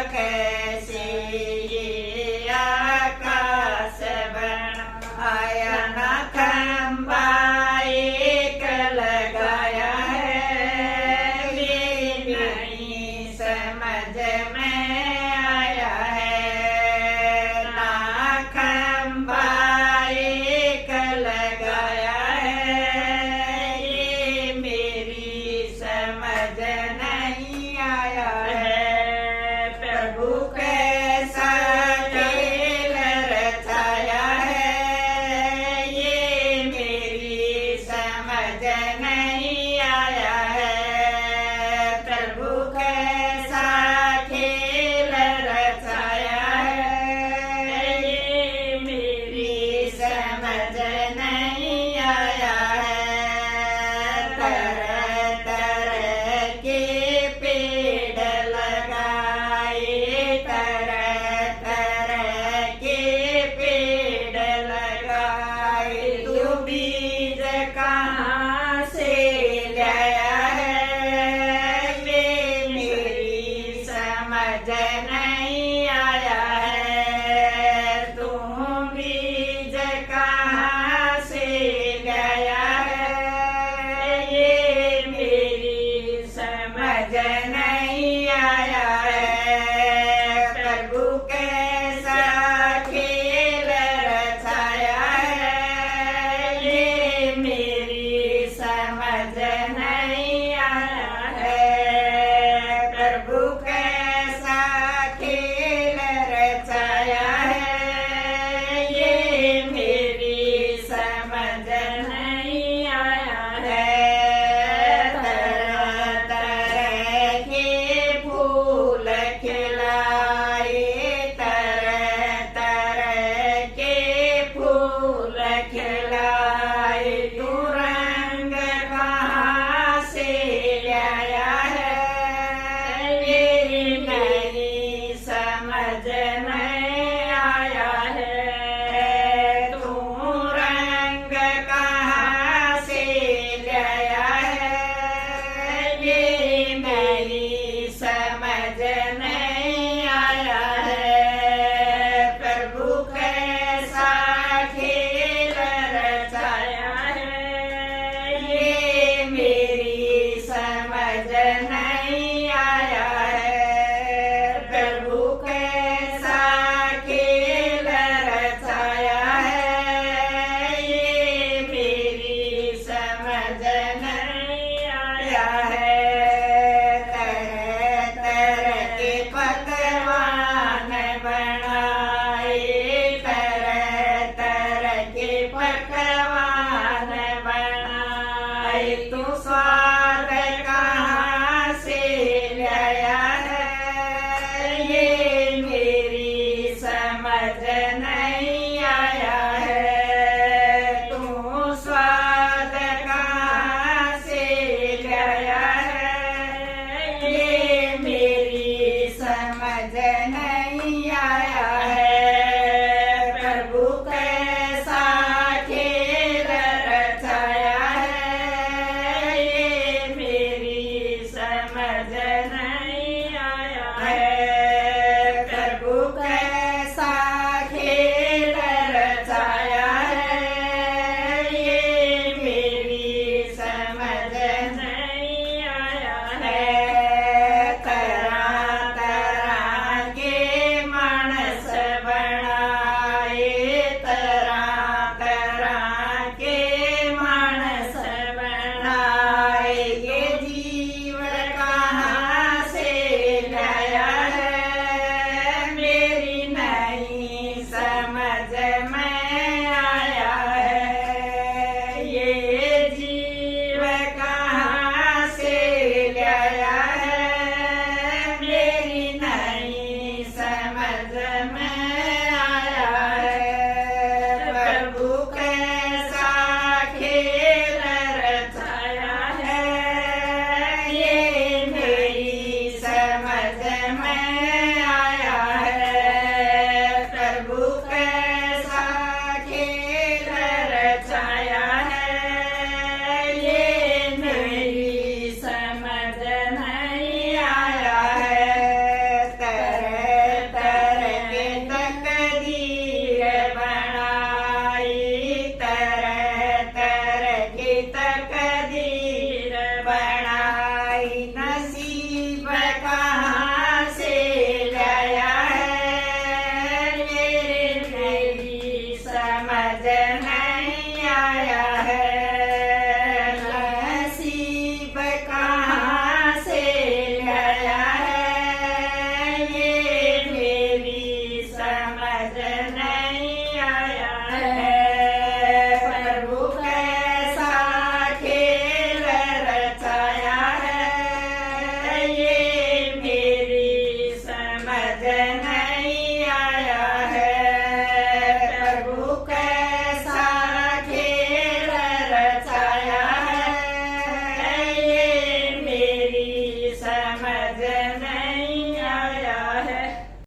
कैसे ये आकाश बनाया ना खंबा एक लगाया है, ये नहीं समझ में आया है। ना खंबा एक लगाया है, ये मेरी समझ नहीं आया है। प्रभु कैसा खेल रचाया है, ये मेरी समझ नहीं आया है। प्रभु कैसा खेल रचाया है, ये मेरी समझ नहीं आया है। तरह तरह के पेड़ लगाए, तरह तरह के पेड़ लगाए, तू बीज कहाँ से लाया है, ये मेरी समझ नहीं आया है। तू बीज कहाँ से लाया है, ये मेरी समझ नहीं आया है। प्रभु कैसा खेल रचाया है, ये मेरी समझ नहीं आया है। प्रभु कैसा खेल रचाया है, ये मेरी समझ नहीं आया है। तरह तरह के फूल खिलाए, तरह तरह के फूल खिलाए, तू रंग कहाँ से लाया है, ये नहीं समझ नहीं आया है। तू रंग कहाँ से लाया है, ये मेरी समझ नहीं आया है। प्रभु कैसा खेल रचाया है, ये मेरी समझ नहीं आया है। प्रभु कैसा खेल रचाया है, ये मेरी समझ नहीं आया है। तरह तरह के पकवान बनाए, तरह तरह के पकवान बनाए, तू स्वाद कहाँ से लाया है, ये मेरी समझ नहीं आया है। तू स्वाद कहाँ से लाया है, ये मेरी समझ नहीं आया है। प्रभु कैसा खेल रचाया है, ये मेरी समझ नहीं आया है।